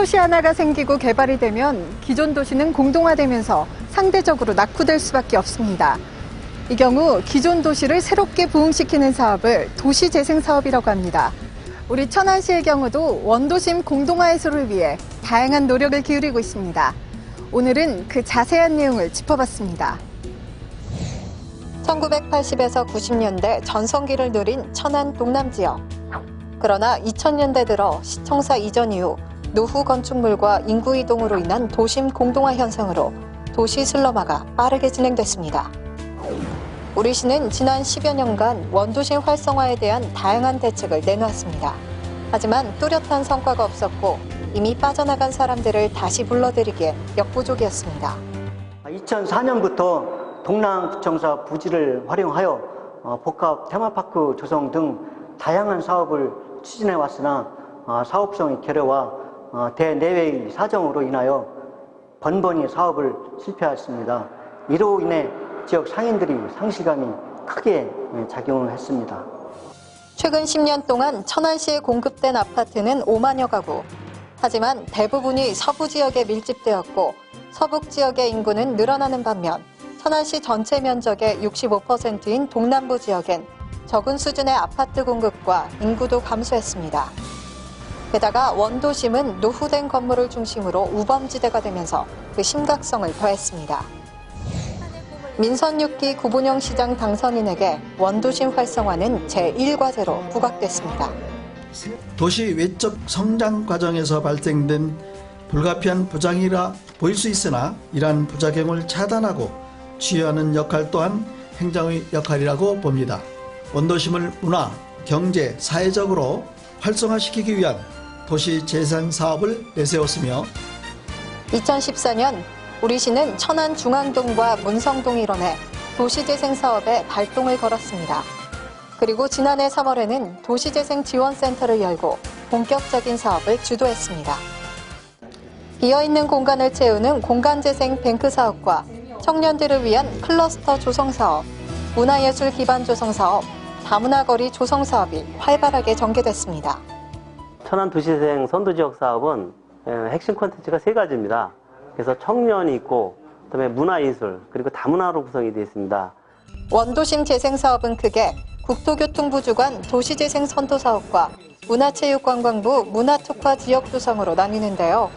신도시 하나가 생기고 개발이 되면 기존 도시는 공동화되면서 상대적으로 낙후될 수밖에 없습니다. 이 경우 기존 도시를 새롭게 부흥시키는 사업을 도시재생사업이라고 합니다. 우리 천안시의 경우도 원도심 공동화 해소를 위해 다양한 노력을 기울이고 있습니다. 오늘은 그 자세한 내용을 짚어봤습니다. 1980에서 90년대 전성기를 누린 천안 동남 지역. 그러나 2000년대 들어 시청사 이전 이후 노후 건축물과 인구 이동으로 인한 도심 공동화 현상으로 도시 슬럼화가 빠르게 진행됐습니다. 우리 시는 지난 10여 년간 원도심 활성화에 대한 다양한 대책을 내놓았습니다. 하지만 뚜렷한 성과가 없었고 이미 빠져나간 사람들을 다시 불러들이기에 역부족이었습니다. 2004년부터 동남구청사 부지를 활용하여 복합 테마파크 조성 등 다양한 사업을 추진해 왔으나 사업성의 결여와 대내외의 사정으로 인하여 번번이 사업을 실패했습니다. 이로 인해 지역 상인들이 상실감이 크게 작용을 했습니다. 최근 10년 동안 천안시에 공급된 아파트는 5만여 가구. 하지만 대부분이 서부 지역에 밀집되었고 서북 지역의 인구는 늘어나는 반면 천안시 전체 면적의 65%인 동남부 지역엔 적은 수준의 아파트 공급과 인구도 감소했습니다. 게다가 원도심은 노후된 건물을 중심으로 우범지대가 되면서 그 심각성을 더했습니다. 민선 6기 구본영 시장 당선인에게 원도심 활성화는 제1과제로 부각됐습니다. 도시 외적 성장 과정에서 발생된 불가피한 부작용이라 보일 수 있으나 이러한 부작용을 차단하고 치유하는 역할 또한 행정의 역할이라고 봅니다. 원도심을 문화, 경제, 사회적으로 활성화시키기 위한 도시 재생 사업을 내세웠으며 2014년 우리 시는 천안 중앙동과 문성동 일원에 도시재생 사업에 발동을 걸었습니다. 그리고 지난해 3월에는 도시재생지원센터를 열고 본격적인 사업을 주도했습니다. 비어있는 공간을 채우는 공간재생 뱅크 사업과 청년들을 위한 클러스터 조성 사업, 문화예술 기반 조성 사업, 다문화거리 조성 사업이 활발하게 전개됐습니다. 천안 도시재생 선도지역 사업은 핵심 콘텐츠가 3가지입니다. 그래서 청년이 있고 그다음에 문화예술 그리고 다문화로 구성이 되어 있습니다. 원도심 재생사업은 크게 국토교통부 주관 도시재생 선도사업과 문화체육관광부 문화특화 지역조성으로 나뉘는데요.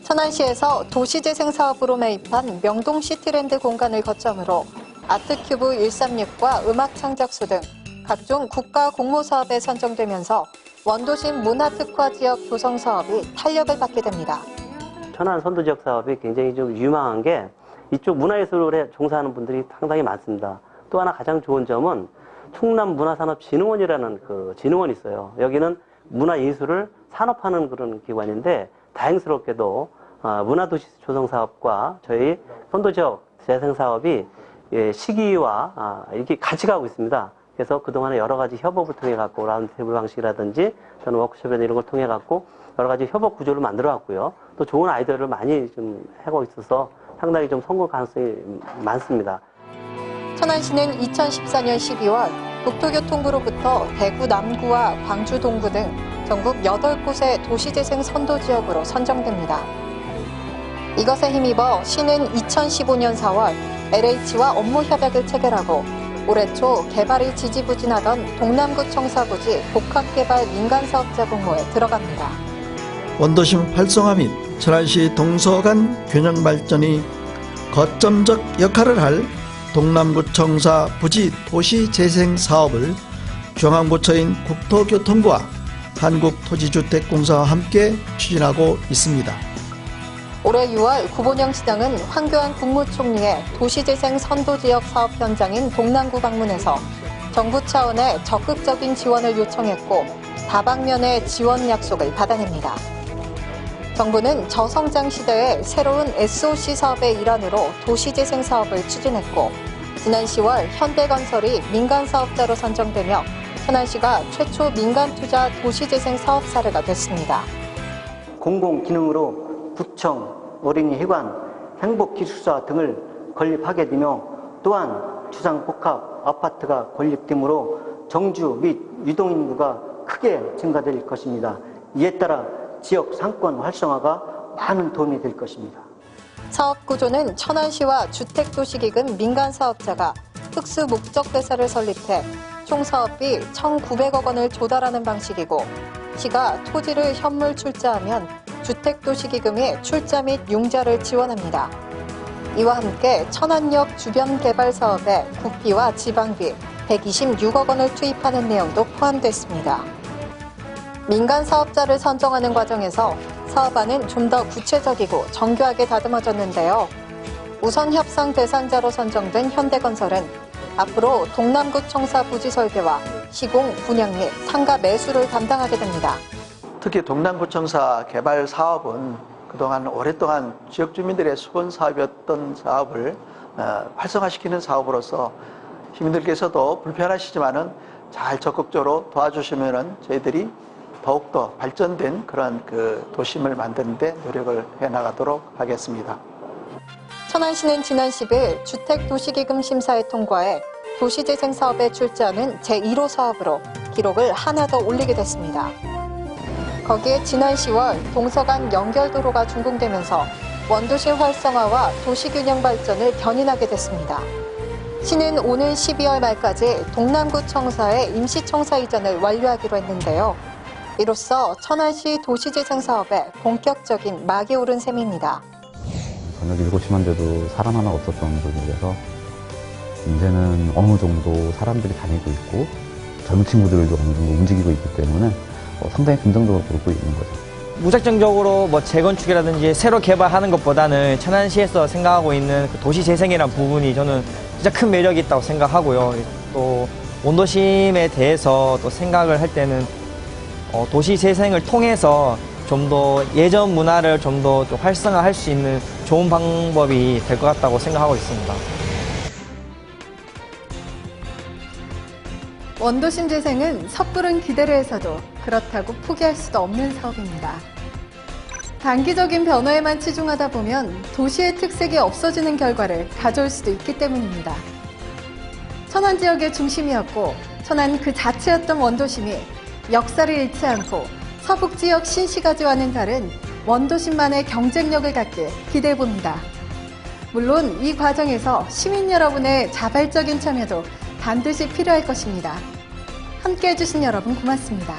천안시에서 도시재생사업으로 매입한 명동 시티랜드 공간을 거점으로 아트큐브 136과 음악창작소 등 각종 국가 공모사업에 선정되면서 원도심 문화특화 지역 조성 사업이 탄력을 받게 됩니다. 천안 선도지역 사업이 굉장히 좀 유망한 게 이쪽 문화예술에 종사하는 분들이 상당히 많습니다. 또 하나 가장 좋은 점은 충남문화산업진흥원이라는 그 진흥원이 있어요. 여기는 문화예술을 산업화하는 그런 기관인데 다행스럽게도 문화도시 조성 사업과 저희 선도지역 재생 사업이 시기와 이렇게 같이 가고 있습니다. 그래서 그동안에 여러 가지 협업을 통해 갖고 라운드테이블 방식이라든지 저는 워크숍이나 이런 걸 통해 갖고 여러 가지 협업 구조를 만들어 왔고요. 또 좋은 아이디어를 많이 좀 하고 있어서 상당히 좀 성공 가능성이 많습니다. 천안시는 2014년 12월 국토교통부로부터 대구 남구와 광주 동구 등 전국 8곳의 도시재생 선도지역으로 선정됩니다. 이것에 힘입어 시는 2015년 4월 LH와 업무 협약을 체결하고 올해 초 개발이 지지부진하던 동남구청사 부지 복합개발 민간사업자 공모에 들어갑니다. 원도심 활성화 및 천안시 동서간 균형 발전이 거점적 역할을 할 동남구청사 부지 도시 재생 사업을 중앙부처인 국토교통부와 한국토지주택공사와 함께 추진하고 있습니다. 올해 6월 구본영 시장은 황교안 국무총리의 도시재생 선도지역 사업 현장인 동남구 방문해서 정부 차원의 적극적인 지원을 요청했고 다방면의 지원 약속을 받아냅니다. 정부는 저성장 시대의 새로운 SOC 사업의 일환으로 도시재생 사업을 추진했고 지난 10월 현대건설이 민간사업자로 선정되며 천안시가 최초 민간투자 도시재생 사업 사례가 됐습니다. 공공기능으로 구청, 어린이회관, 행복기숙사 등을 건립하게 되며 또한 주상복합 아파트가 건립되므로 정주 및 유동인구가 크게 증가될 것입니다. 이에 따라 지역 상권 활성화가 많은 도움이 될 것입니다. 사업 구조는 천안시와 주택도시기금 민간사업자가 특수 목적 회사를 설립해 총 사업비 1,900억 원을 조달하는 방식이고, 시가 토지를 현물 출자하면 주택도시기금이 출자 및 융자를 지원합니다. 이와 함께 천안역 주변 개발 사업에 국비와 지방비 126억 원을 투입하는 내용도 포함됐습니다. 민간 사업자를 선정하는 과정에서 사업안은 좀 더 구체적이고 정교하게 다듬어졌는데요. 우선 협상 대상자로 선정된 현대건설은 앞으로 동남구청사 부지 설계와 시공, 분양 및 상가 매수를 담당하게 됩니다. 특히 동남구청사 개발 사업은 그동안 오랫동안 지역 주민들의 수건 사업이었던 사업을 활성화시키는 사업으로서 시민들께서도 불편하시지만은 잘 적극적으로 도와주시면은 저희들이 더욱더 발전된 그런 도심을 만드는 데 노력을 해나가도록 하겠습니다. 천안시는 지난 10일 주택도시기금 심사에 통과해 도시재생 사업에 출자하는 제1호 사업으로 기록을 하나 더 올리게 됐습니다. 거기에 지난 10월 동서간 연결도로가 준공되면서 원도시 활성화와 도시균형 발전을 견인하게 됐습니다. 시는 오는 12월 말까지 동남구청사의 임시청사 이전을 완료하기로 했는데요. 이로써 천안시 도시재생 사업에 본격적인 막이 오른 셈입니다. 저녁 7시만 돼도 사람 하나 없었던 부분이라서 이제는 어느 정도 사람들이 다니고 있고 젊은 친구들도 어느 정도 움직이고 있기 때문에 상당히 긍정적으로 보고 있는 거죠. 무작정적으로 뭐 재건축이라든지 새로 개발하는 것보다는 천안시에서 생각하고 있는 그 도시재생이라는 부분이 저는 진짜 큰 매력이 있다고 생각하고요. 또 원도심에 대해서 또 생각을 할 때는 도시재생을 통해서 좀 더 예전 문화를 좀 더 활성화할 수 있는 좋은 방법이 될 것 같다고 생각하고 있습니다. 원도심 재생은 섣부른 기대를 해서도 그렇다고 포기할 수도 없는 사업입니다. 단기적인 변화에만 치중하다 보면 도시의 특색이 없어지는 결과를 가져올 수도 있기 때문입니다. 천안 지역의 중심이었고 천안 그 자체였던 원도심이 역사를 잃지 않고 서북 지역 신시가지와는 다른 원도심만의 경쟁력을 갖길 기대해봅니다. 물론 이 과정에서 시민 여러분의 자발적인 참여도 반드시 필요할 것입니다. 함께 해주신 여러분 고맙습니다.